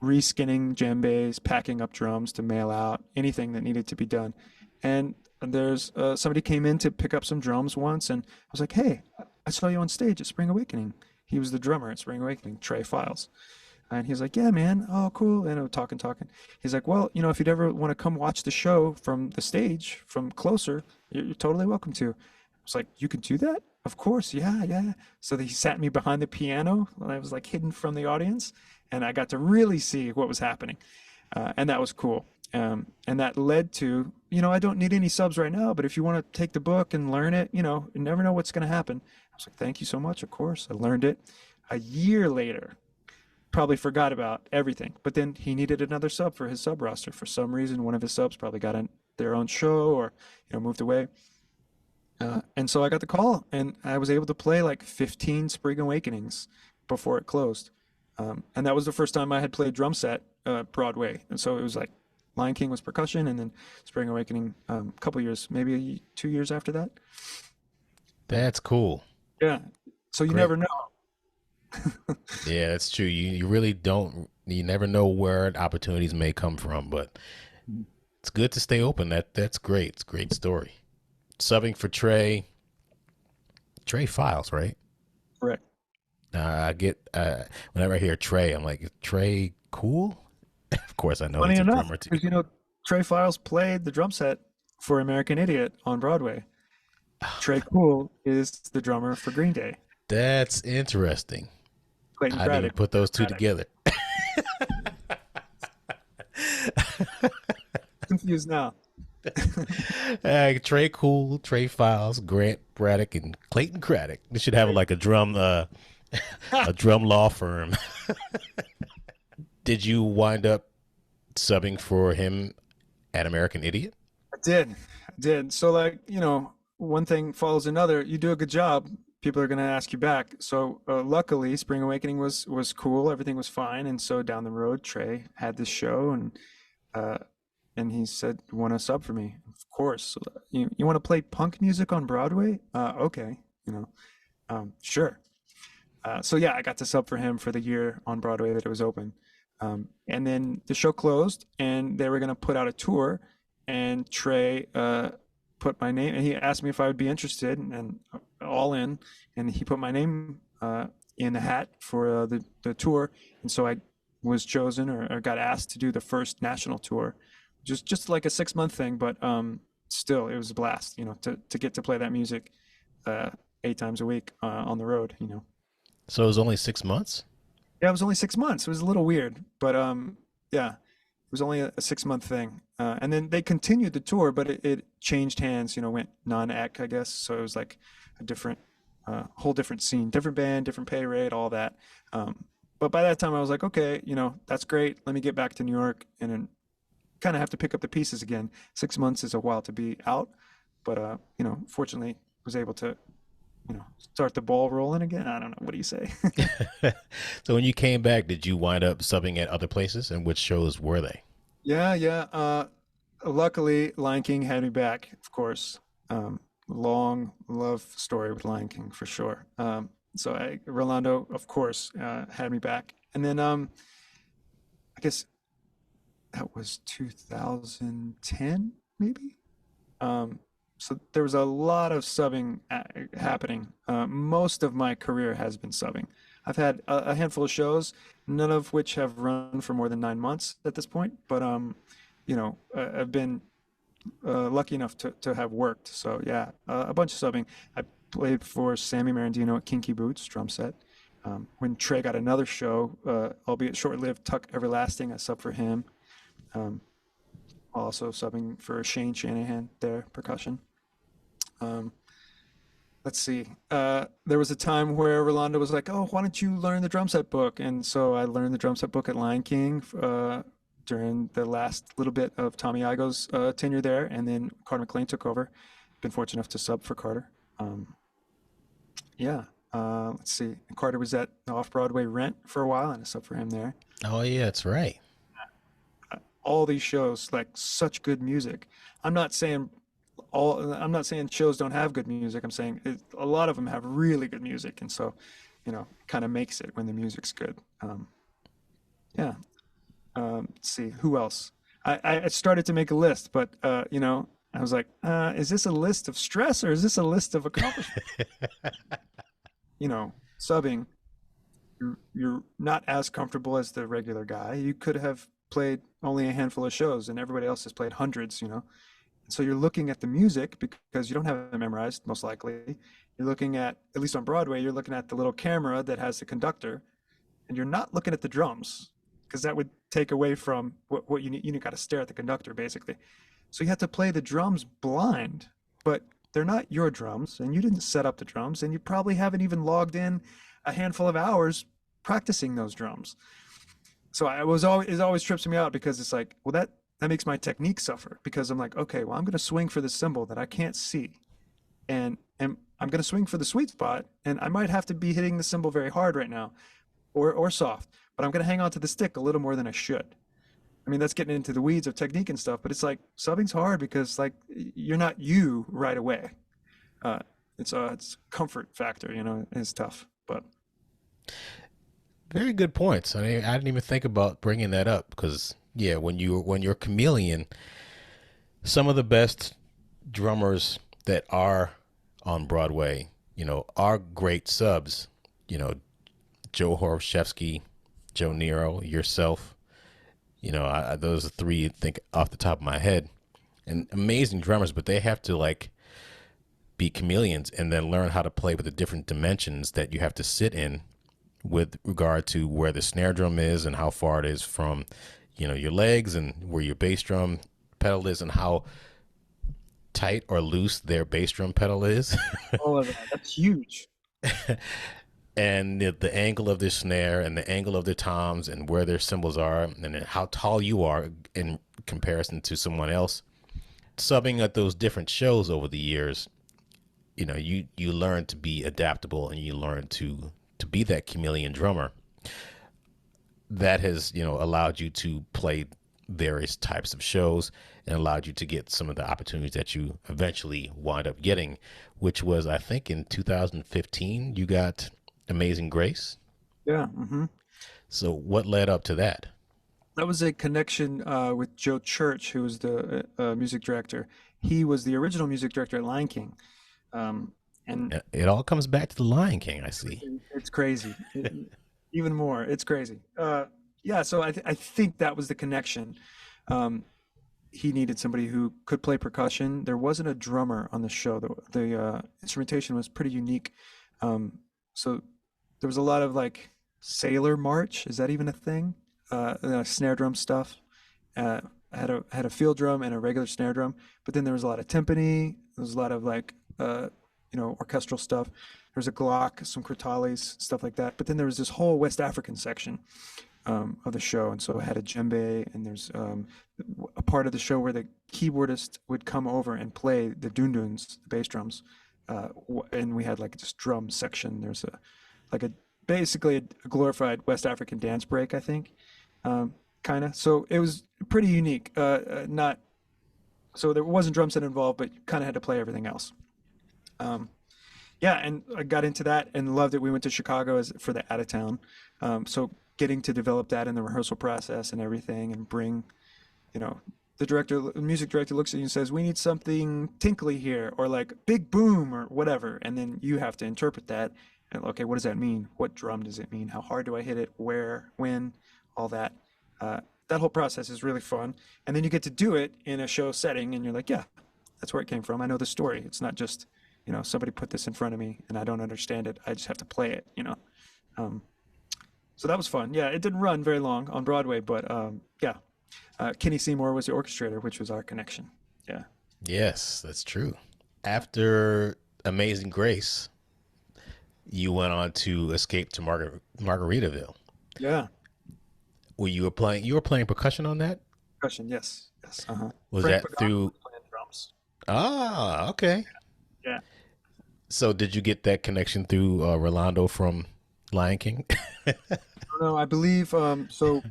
Speaker 3: reskinning djembes, packing up drums to mail out, anything that needed to be done. And there's somebody came in to pick up some drums once, and I was like, hey, I saw you on stage at Spring Awakening. He was the drummer at Spring Awakening, Trey Files. And he's like, yeah, man. Oh, cool. And talking. He's like, well, if you'd ever want to come watch the show from the stage, from closer, you're totally welcome to. I was like, you can do that? Of course. Yeah. So he sat me behind the piano and I was like hidden from the audience. And I got to really see what was happening. And that was cool. And that led to, I don't need any subs right now, but if you want to take the book and learn it, you never know what's going to happen. I was like, thank you so much. Of course. I learned it. A year later, probably forgot about everything, but then he needed another sub for his sub roster. For some reason, one of his subs probably got their own show or moved away, and so I got the call, and I was able to play like 15 Spring Awakenings before it closed, and that was the first time I had played drum set Broadway, and so it was like Lion King was percussion, and then Spring Awakening a couple years, maybe 2 years after that.
Speaker 2: That's cool.
Speaker 3: Yeah, so you never know.
Speaker 2: Yeah, that's true. You really don't. You never know where opportunities may come from, but it's good to stay open. That's great. It's a great story. Subbing for Trey Files, right?
Speaker 3: Correct.
Speaker 2: I get whenever I hear Trey, I'm like, is Trey cool? Of course, I know
Speaker 3: Funny
Speaker 2: he's a
Speaker 3: enough,
Speaker 2: drummer too.
Speaker 3: because Trey Files played the drum set for American Idiot on Broadway. Trey Cool is the drummer for Green Day.
Speaker 2: That's interesting.
Speaker 3: Clayton,
Speaker 2: I didn't put those two together.
Speaker 3: Confused now.
Speaker 2: Trey Cool, Trey Files, Grant Braddock, and Clayton Craddock. They should have like a drum law firm. Did you wind up subbing for him at American Idiot?
Speaker 3: I did. So like, one thing follows another. You do a good job, people are going to ask you back. So luckily, Spring Awakening was cool. Everything was fine. And so down the road, Trey had this show, and he said, "Want to sub for me?" Of course. So, you want to play punk music on Broadway? Okay. Sure. So yeah, I got to sub for him for the year on Broadway that it was open. And then the show closed, and they were going to put out a tour, and Trey put my name, and he asked me if I would be interested, and all in, and he put my name in the hat for the tour, and so I was chosen or got asked to do the first national tour, just like a 6-month thing, but still it was a blast, to get to play that music 8 times a week on the road.
Speaker 2: So it was only 6 months?
Speaker 3: Yeah, it was only 6 months. It was a little weird, but yeah, it was only a 6-month thing. And then they continued the tour, but it changed hands, went non-ec, I guess. So it was like a different, whole different scene, different band, different pay rate, all that. But by that time I was like, okay, that's great. Let me get back to New York and then kind of have to pick up the pieces again. 6 months is a while to be out, but, fortunately was able to, start the ball rolling again. I don't know. What do you say?
Speaker 2: So when you came back, did you wind up subbing at other places, and which shows were they?
Speaker 3: Yeah. Luckily, Lion King had me back, of course. Long love story with Lion King for sure. So Rolando, of course, had me back. And then I guess that was 2010, maybe. So there was a lot of subbing happening. Most of my career has been subbing. I've had a handful of shows, none of which have run for more than 9 months at this point. But I've been lucky enough to have worked. So yeah, a bunch of subbing. I played for Sammy Marandino at Kinky Boots drum set. When Trey got another show, albeit short-lived, Tuck Everlasting, I subbed for him. Also subbing for Shane Shanahan there, percussion. Let's see. There was a time where Rolando was like, "Oh, why don't you learn the drum set book?" And so I learned the drum set book at Lion King during the last little bit of Tommy Igo's tenure there, and then Carter McLean took over. Been fortunate enough to sub for Carter. Let's see. Carter was at the Off-Broadway Rent for a while, and I subbed for him there.
Speaker 2: Oh yeah, that's right.
Speaker 3: All these shows, like, such good music. I'm not saying shows don't have good music. I'm saying a lot of them have really good music, and so kind of makes it when the music's good. Let's see, who else? I started to make a list, but I was like, is this a list of stress or is this a list of accomplishments? Subbing, you're not as comfortable as the regular guy. You could have played only a handful of shows and everybody else has played hundreds, and so you're looking at the music because you don't have it memorized, most likely. You're looking at least on Broadway, you're looking at the little camera that has the conductor, and you're not looking at the drums because that would take away from what you need. You got to stare at the conductor basically. So you have to play the drums blind, but they're not your drums and you didn't set up the drums and you probably haven't even logged in a handful of hours practicing those drums. So it always trips me out because it's like, well, that makes my technique suffer because I'm like, okay, well, I'm going to swing for the cymbal that I can't see. And I'm going to swing for the sweet spot, and I might have to be hitting the cymbal very hard right now or soft, but I'm going to hang on to the stick a little more than I should. I mean, that's getting into the weeds of technique and stuff, but it's like subbing's hard because like you're not you right away. It's a comfort factor, it's tough, but.
Speaker 2: Very good points. I mean, I didn't even think about bringing that up because, yeah, when you're a chameleon, some of the best drummers that are on Broadway, are great subs. Joe Horshevsky, Joe Nero, yourself. Those are three I think off the top of my head, and amazing drummers, but they have to like be chameleons and then learn how to play with the different dimensions that you have to sit in with regard to where the snare drum is and how far it is from, your legs and where your bass drum pedal is and how tight or loose their bass drum pedal is.
Speaker 3: All of that. That's huge.
Speaker 2: And the angle of their snare and the angle of their toms and where their cymbals are and then how tall you are in comparison to someone else. Subbing at those different shows over the years, you learn to be adaptable and you learn to be that chameleon drummer that has, allowed you to play various types of shows and allowed you to get some of the opportunities that you eventually wind up getting, which was, I think, in 2015, you got Amazing Grace.
Speaker 3: Yeah. Mm-hmm.
Speaker 2: So what led up to that?
Speaker 3: That was a connection with Joe Church, who was the music director. He was the original music director at Lion King. And
Speaker 2: it all comes back to the Lion King, I see.
Speaker 3: It's crazy. Even more. It's crazy. Yeah, so I think that was the connection. He needed somebody who could play percussion. There wasn't a drummer on the show. The instrumentation was pretty unique. So there was a lot of like sailor march. Is that even a thing? Snare drum stuff. Had a field drum and a regular snare drum, but then there was a lot of timpani. There was a lot of like orchestral stuff. There was a Glock, some crotales, stuff like that. But then there was this whole West African section of the show, and so it had a djembe, and there's a part of the show where the keyboardist would come over and play the dunduns, the bass drums, and we had like this drum section. There's basically a glorified West African dance break, I think, kind of. So it was pretty unique. So there wasn't drum set involved, but you kind of had to play everything else. Yeah, and I got into that and loved it. We went to Chicago for the out of town. So getting to develop that in the rehearsal process and everything, and bring, the music director looks at you and says, "We need something tinkly here," or like big boom or whatever, and then you have to interpret that. And okay, what does that mean? What drum does it mean? How hard do I hit it? Where? When? All that. That whole process is really fun. And then you get to do it in a show setting, and you're like, yeah, that's where it came from. I know the story. It's not just, somebody put this in front of me and I don't understand it. I just have to play it, So that was fun. Yeah, it didn't run very long on Broadway, but yeah. Kenny Seymour was the orchestrator, which was our connection. Yeah.
Speaker 2: Yes, that's true. After Amazing Grace, you went on to Escape to Margaritaville.
Speaker 3: Yeah.
Speaker 2: You were playing percussion on that?
Speaker 3: Percussion, yes. Uh-huh.
Speaker 2: Was
Speaker 3: Frank
Speaker 2: that
Speaker 3: Pagano
Speaker 2: through?
Speaker 3: was playing drums.
Speaker 2: Ah, okay.
Speaker 3: Yeah.
Speaker 2: So did you get that connection through Rolando from Lion King?
Speaker 3: No, I believe so.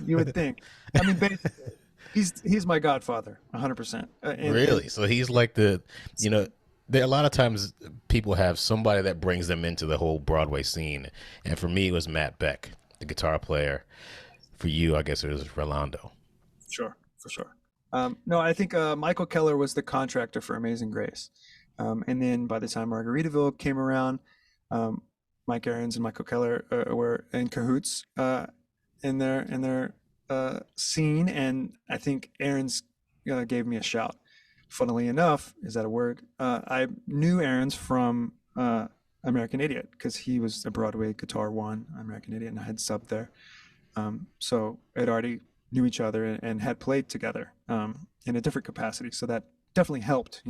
Speaker 3: You would think. I mean, basically, he's my godfather, 100%.
Speaker 2: Really? So he's like there are a lot of times people have somebody that brings them into the whole Broadway scene, and for me, it was Matt Beck, the guitar player. For you, I guess it was Rolando.
Speaker 3: Sure, for sure. No, I think Michael Keller was the contractor for Amazing Grace, and then by the time Margaritaville came around, Mike Aarons and Michael Keller were in cahoots in their scene, and I think Aarons gave me a shout. Funnily enough, is that a word? I knew Aarons from American Idiot, because he was a Broadway Guitar One on American Idiot, and I had subbed there. So I'd already knew each other and had played together in a different capacity. So that definitely helped,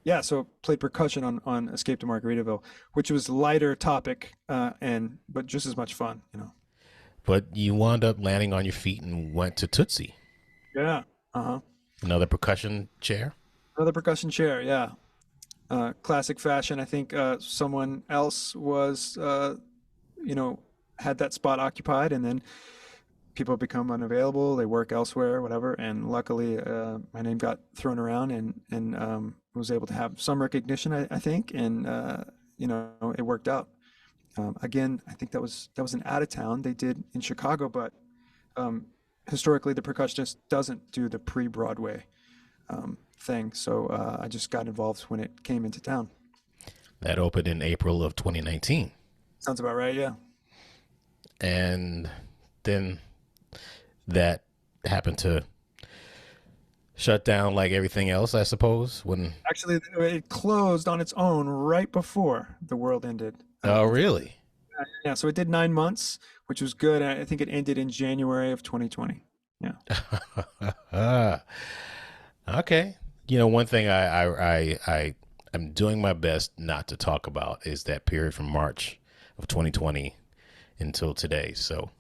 Speaker 3: Yeah, so played percussion on Escape to Margaritaville, which was lighter topic, but just as much fun,
Speaker 2: But you wound up landing on your feet and went to Tootsie.
Speaker 3: Yeah. Uh-huh.
Speaker 2: Another percussion chair?
Speaker 3: Another percussion chair, yeah. Classic fashion. I think someone else was, had that spot occupied, and then people become unavailable. They work elsewhere, whatever. And luckily, my name got thrown around and was able to have some recognition, I think. And, it worked out. Again, I think that was an out of town they did in Chicago, but historically, the percussionist doesn't do the pre-Broadway thing. So I just got involved when it came into town.
Speaker 2: That opened in April of 2019.
Speaker 3: Sounds about right, yeah.
Speaker 2: And then that happened to shut down like everything else, I suppose.
Speaker 3: Actually, it closed on its own right before the world ended.
Speaker 2: Oh, really?
Speaker 3: Yeah, so it did 9 months, which was good. I think it ended in January of 2020. Yeah.
Speaker 2: Okay. One thing I'm doing my best not to talk about is that period from March of 2020 until today. So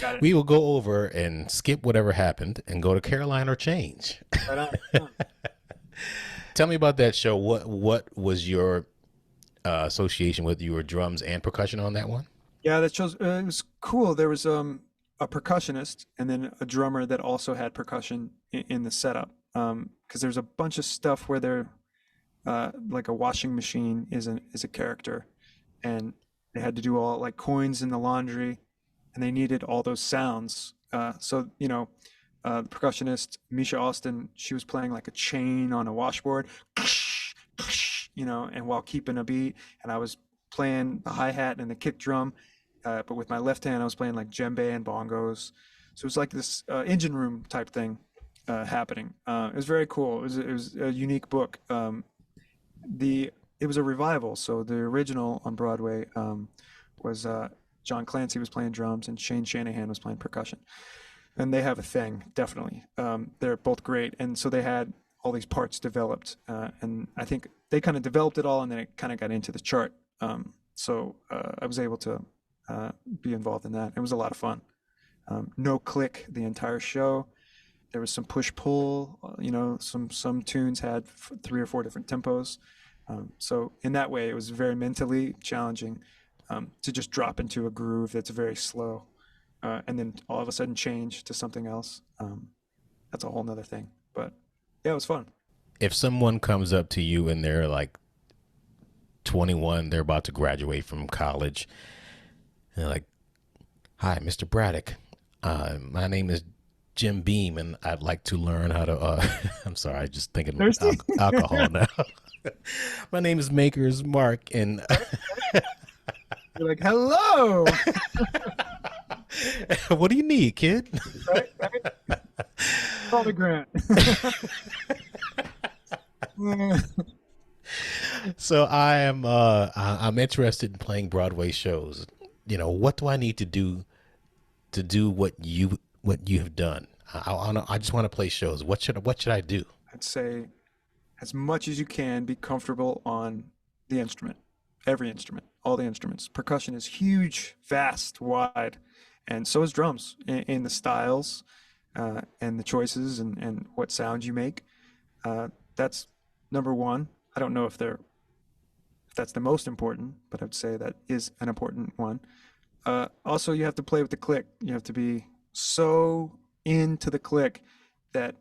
Speaker 3: Got it.
Speaker 2: we will go over and skip whatever happened and go to Caroline or change.
Speaker 3: Right on. Yeah.
Speaker 2: Tell me about that show. What was your association with your drums and percussion on that one?
Speaker 3: Yeah, that shows. It was cool. There was a percussionist and then a drummer that also had percussion in the setup. Because there's a bunch of stuff where they're like a washing machine is a character, and they had to do all like coins in the laundry, and they needed all those sounds. The percussionist Misha Austin, she was playing like a chain on a washboard, and while keeping a beat, and I was playing the hi-hat and the kick drum, but with my left hand I was playing like djembe and bongos. So it was like this engine room type thing happening. It was very cool. It was a unique book. It was a revival. So the original on Broadway was John Clancy was playing drums and Shane Shanahan was playing percussion. And they have a thing, definitely. They're both great. And so they had all these parts developed. And I think they kind of developed it all and then it kind of got into the chart. I was able to be involved in that. It was a lot of fun. No click the entire show. There was some push pull. Some tunes had 3 or 4 different tempos. So in that way, it was very mentally challenging to just drop into a groove that's very slow, and then all of a sudden change to something else. That's a whole nother thing. But yeah, it was fun.
Speaker 2: If someone comes up to you and they're like 21, they're about to graduate from college, and they're like, "Hi, Mr. Braddock. My name is Jim Beam, and I'd like to learn how to." I'm sorry, I'm just thinking alcohol now. My name is Makers Mark, and
Speaker 3: You're like, hello.
Speaker 2: what do you need, kid?
Speaker 3: Right? Call me Grant.
Speaker 2: So I'm interested in playing Broadway shows. What do I need to do what you have done? I just want to play shows. What should I do?
Speaker 3: I'd say as much as you can be comfortable on the instrument, every instrument, all the instruments. Percussion is huge, vast, wide, and so is drums in the styles and the choices and what sounds you make. That's number one. I don't know if that's the most important, but I'd say that is an important one. Also, you have to play with the click. You have to be so into the click that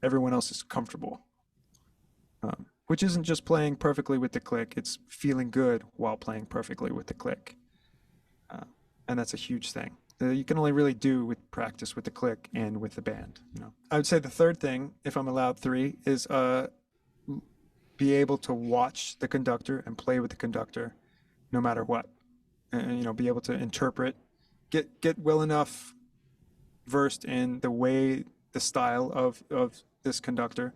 Speaker 3: everyone else is comfortable. Which isn't just playing perfectly with the click, it's feeling good while playing perfectly with the click. And that's a huge thing. You can only really do with practice with the click and with the band. I would say the third thing, if I'm allowed 3, is be able to watch the conductor and play with the conductor no matter what. And be able to interpret, get well enough versed in the style of this conductor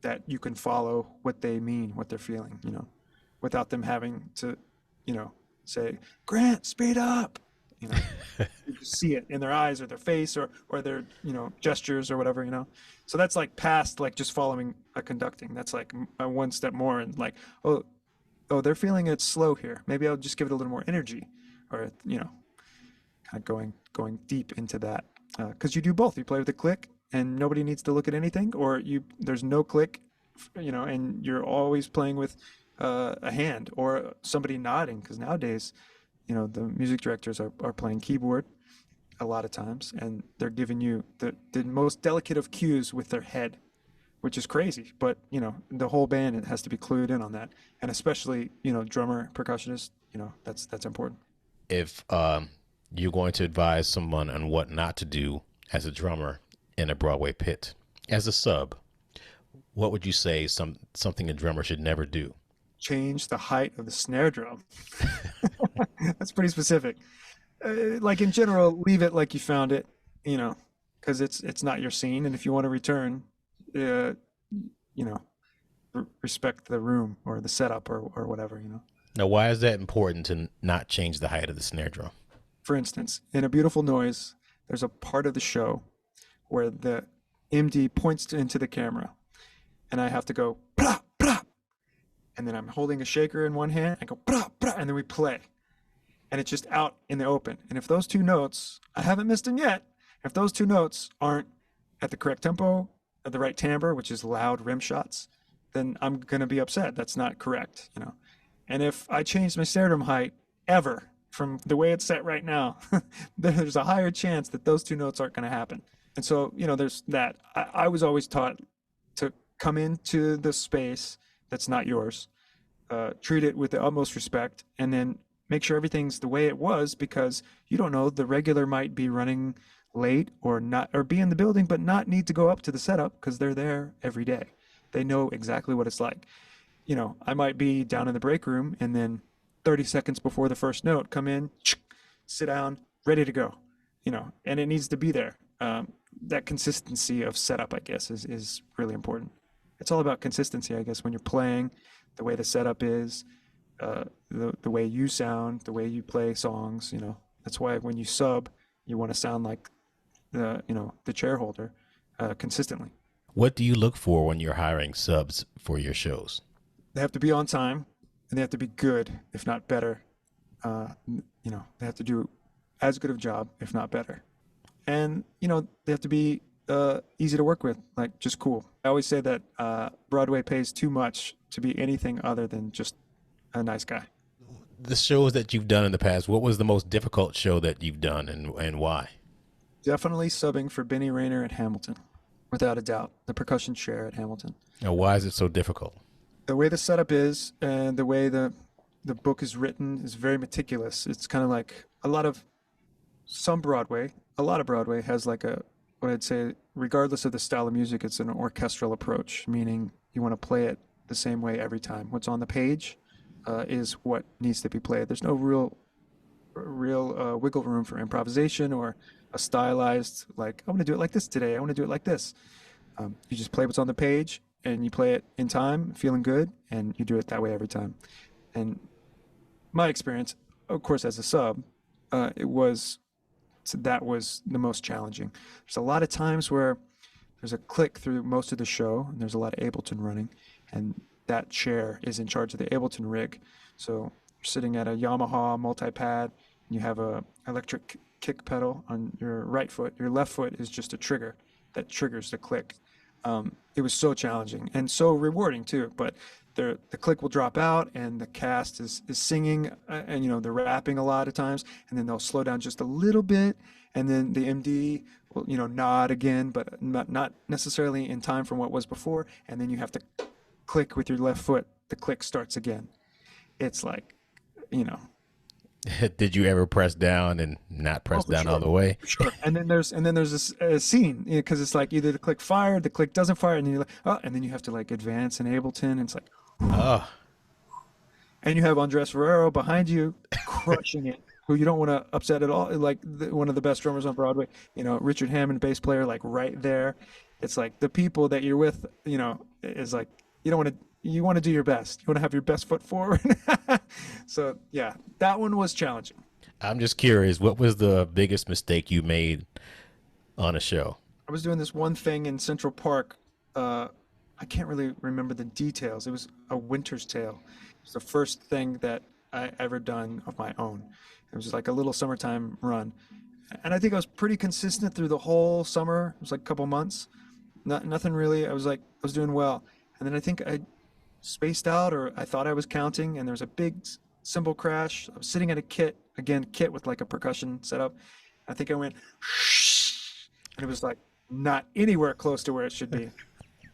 Speaker 3: that you can follow what they mean, what they're feeling, without them having to, say, Grant, speed up. You just see it in their eyes or their face or their, gestures or whatever, So that's like past, like just following a conducting. That's like one step more and like, oh, they're feeling it slow here. Maybe I'll just give it a little more energy or, kind of going deep into that. Because you do both. You play with a click and nobody needs to look at anything, or there's no click, and you're always playing with a hand or somebody nodding. Because nowadays, the music directors are playing keyboard a lot of times, and they're giving you the most delicate of cues with their head, which is crazy. But the whole band, it has to be clued in on that, and especially drummer, percussionist. That's important.
Speaker 2: If you're going to advise someone on what not to do as a drummer in a Broadway pit, as a sub, what would you say something a drummer should never do?
Speaker 3: Change the height of the snare drum. That's pretty specific. Like in general, leave it like you found it, because it's not your scene. And if you want to return, respect the room or the setup or whatever,
Speaker 2: Now, why is that important to not change the height of the snare drum?
Speaker 3: For instance, in A Beautiful Noise, there's a part of the show where the MD points into the camera and I have to go, brah, brah, and then I'm holding a shaker in one hand. I go, brah, brah, and then we play. And it's just out in the open. And if those two notes, I haven't missed them yet, if those two notes aren't at the correct tempo, at the right timbre, which is loud rim shots, then I'm going to be upset. That's not correct, you know. And if I change my snare drum height ever from the way it's set right now, there's a higher chance that those two notes aren't going to happen. And so, you know, there's that. I was always taught to come into the space that's not yours, treat it with the utmost respect, and then make sure everything's the way it was, because you don't know, the regular might be running late or not, or be in the building but not need to go up to the setup because they're there every day. They know exactly what it's like. You know, I might be down in the break room and then 30 seconds before the first note come in, sit down, ready to go, you know, and it needs to be there. That consistency of setup, I guess, is really important. It's all about consistency, I guess, when you're playing, the way the setup is, the way you sound, the way you play songs, you know. That's why when you sub, you want to sound like the chair holder consistently.
Speaker 2: What do you look for when you're hiring subs for your shows?
Speaker 3: They have to be on time, and they have to be good, if not better. You know, they have to do as good of a job, if not better. And, you know, they have to be easy to work with, like just cool. I always say that Broadway pays too much to be anything other than just a nice guy.
Speaker 2: The shows that you've done in the past, what was the most difficult show that you've done, and why?
Speaker 3: Definitely subbing for Benny Rayner at Hamilton, without a doubt. The percussion chair at Hamilton.
Speaker 2: Now, why is it so difficult?
Speaker 3: The way the setup is and the way the book is written is very meticulous. It's kind of like a lot of Broadway has like what I'd say, regardless of the style of music, it's an orchestral approach, meaning you want to play it the same way every time. What's on the page is what needs to be played. There's no real wiggle room for improvisation or a stylized, like, I want to do it like this today, I want to do it like this. You just play what's on the page, and you play it in time, feeling good, and you do it that way every time. And my experience, of course, as a sub, that was the most challenging. There's a lot of times where there's a click through most of the show, and there's a lot of Ableton running, and that chair is in charge of the Ableton rig. So you're sitting at a Yamaha multi-pad, and you have a electric kick pedal on your right foot. Your left foot is just a trigger that triggers the click. It was so challenging and so rewarding too, but the click will drop out and the cast is singing, and you know, they're rapping a lot of times, and then they'll slow down just a little bit, and then the MD will, you know, nod again, but not necessarily in time from what was before, and then you have to click with your left foot. The click starts again. It's like, you know.
Speaker 2: Did you ever press down and not press down all the way?
Speaker 3: Sure. And then there's a scene, because it's like either the click fired, the click doesn't fire, and then you're like, oh, and then you have to like advance in Ableton, and it's like,
Speaker 2: oh.
Speaker 3: And you have Andres Ferrero behind you crushing it, who you don't want to upset at all. Like one of the best drummers on Broadway, you know, Richard Hammond, bass player, like right there. It's like the people that you're with, you know, is like, you want to do your best. You want to have your best foot forward. So yeah, that one was challenging.
Speaker 2: I'm just curious, what was the biggest mistake you made on a show?
Speaker 3: I was doing this one thing in Central Park. I can't really remember the details. It was A Winter's Tale. It was the first thing that I ever done of my own. It was like a little summertime run. And I think I was pretty consistent through the whole summer. It was like a couple months. Nothing really. I was doing well. And then I think I spaced out, or I thought I was counting, and there was a big cymbal crash. I was sitting at a kit with like a percussion setup. I think I went, and it was like not anywhere close to where it should be.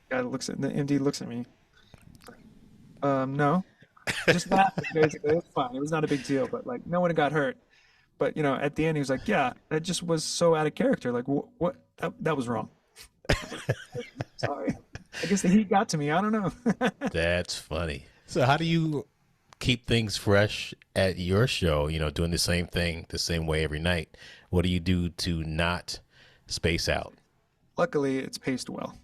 Speaker 3: The MD looks at me. No, just laughing, basically. It was fine. It was not a big deal, but like no one got hurt. But you know, at the end, he was like, yeah, that just was so out of character. Like what? That was wrong. Sorry. I guess the heat got to me. I don't know.
Speaker 2: That's funny. So how do you keep things fresh at your show, you know, doing the same thing the same way every night? What do you do to not space out?
Speaker 3: Luckily, it's paced well,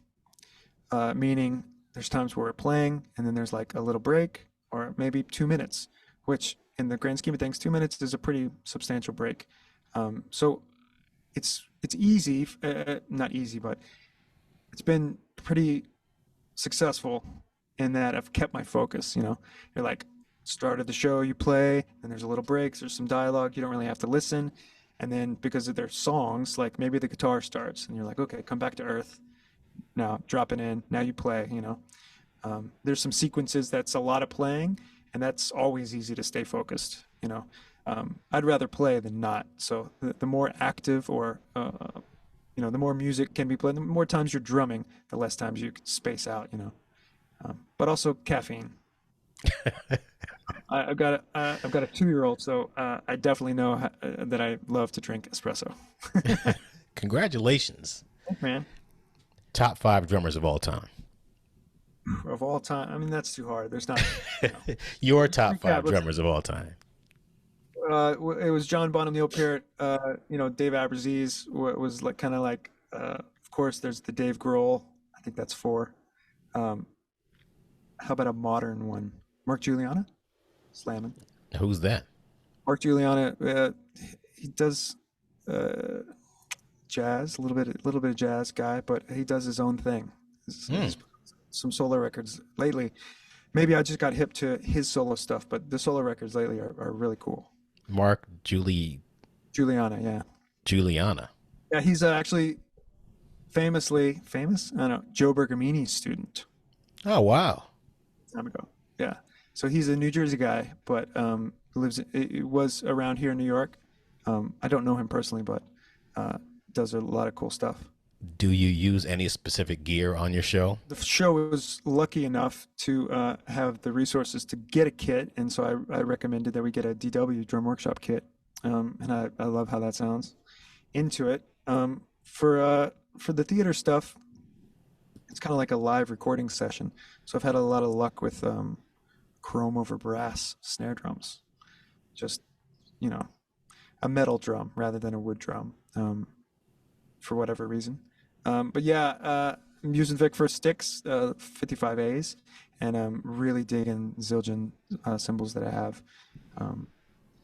Speaker 3: meaning there's times where we're playing and then there's like a little break, or maybe 2 minutes, which in the grand scheme of things, 2 minutes is a pretty substantial break. So it's easy, not easy, but it's been pretty successful in that I've kept my focus. You're like, start of the show, you play, and there's a little breaks, there's some dialogue, you don't really have to listen. And then because of their songs, like maybe the guitar starts and you're like, okay, come back to earth. Now drop it in, now you play, There's some sequences that's a lot of playing, and that's always easy to stay focused. I'd rather play than not. So the more active or, the more music can be played, the more times you're drumming, the less times you can space out, but also caffeine. I've got a 2-year-old, so I definitely know that I love to drink espresso.
Speaker 2: Congratulations.
Speaker 3: Thanks, man.
Speaker 2: Top 5 drummers of all time.
Speaker 3: Of all time? I mean, that's too hard. There's not.
Speaker 2: Your top 5 drummers of all time.
Speaker 3: It was John Bonham, Neil Peart, Dave Aberzies was like kind of like, of course, there's the Dave Grohl. I think that's 4. How about a modern one? Mark Juliana? Slamming.
Speaker 2: Who's that?
Speaker 3: Mark Juliana, he does jazz, a little bit of jazz guy, but he does his own thing. Some solo records lately. Maybe I just got hip to his solo stuff, but the solo records lately are really cool.
Speaker 2: Mark
Speaker 3: Juliana, yeah.
Speaker 2: Juliana.
Speaker 3: Yeah, he's actually famous? I don't know, Joe Bergamini's student.
Speaker 2: Oh, wow.
Speaker 3: Time ago. Yeah. So he's a New Jersey guy, but was around here in New York. I don't know him personally, but does a lot of cool stuff.
Speaker 2: Do you use any specific gear on your show?
Speaker 3: The show was lucky enough to have the resources to get a kit, and so I recommended that we get a DW drum workshop kit, and I love how that sounds. Into it. For the theater stuff, it's kind of like a live recording session. So I've had a lot of luck with chrome over brass snare drums. Just, a metal drum rather than a wood drum, for whatever reason. But yeah, I'm using Vic First sticks, 55As, and I'm really digging Zildjian cymbals that I have.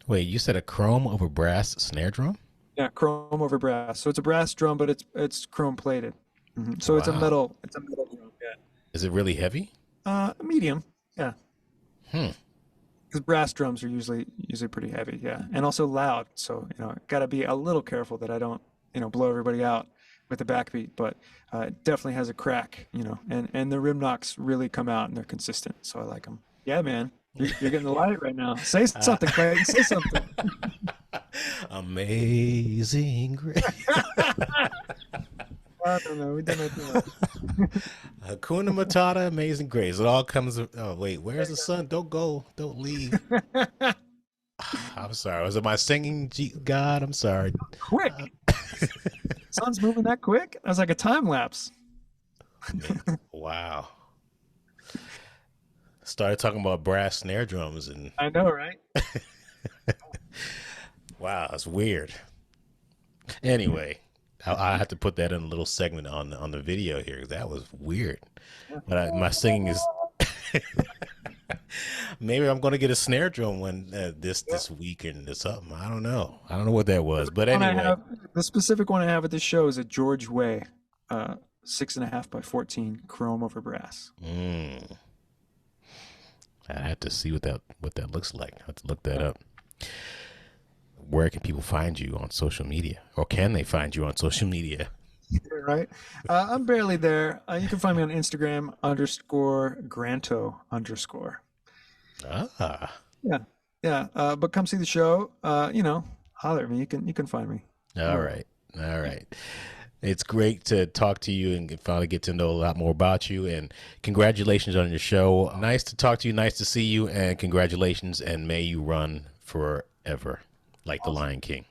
Speaker 2: Wait, you said a chrome over brass snare drum?
Speaker 3: Yeah, chrome over brass. So it's a brass drum, but it's chrome plated. Mm-hmm. So wow. It's a metal drum. Yeah.
Speaker 2: Is it really heavy?
Speaker 3: Medium. Yeah. Because brass drums are usually pretty heavy. Yeah, and also loud. So got to be a little careful that I don't blow everybody out with the backbeat. But it definitely has a crack. And the rim knocks really come out and they're consistent. So I like them. Yeah, man. You're getting the light right now. Say something, Clayton. Say something.
Speaker 2: Amazing Grace.
Speaker 3: I don't know. We done that too much.
Speaker 2: Hakuna Matata, Amazing Grace. It all comes. Oh wait, where's the sun? Don't go. Don't leave. I'm sorry. Was it my singing, God? I'm sorry.
Speaker 3: Quick. Sun's moving that quick? That was like a time lapse.
Speaker 2: Wow. Started talking about brass snare drums and
Speaker 3: I know, right?
Speaker 2: Wow, that's weird. Anyway, I have to put that in a little segment on the video here. That was weird. But my singing is. Maybe I'm going to get a snare drum one this weekend or something. I don't know. I don't know what that was, but anyway.
Speaker 3: The specific one I have at this show is a George Way, 6.5 by 14 chrome over brass.
Speaker 2: I have to see what that looks like. I have to look that up. Where can people find you on social media, or can they find you on social media?
Speaker 3: Right. I'm barely there. You can find me on Instagram _Granto_. Yeah. But come see the show. Holler at me. You can find me.
Speaker 2: All right. It's great to talk to you and finally get to know a lot more about you. And congratulations on your show. Nice to talk to you. Nice to see you. And congratulations. And may you run forever like the Lion King.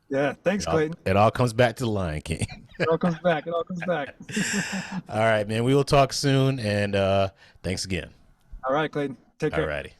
Speaker 3: Yeah. Thanks, Clayton.
Speaker 2: It all comes back to the Lion King.
Speaker 3: It all comes back. All
Speaker 2: right, man. We will talk soon. And thanks again.
Speaker 3: All right, Clayton. Take care.
Speaker 2: All righty.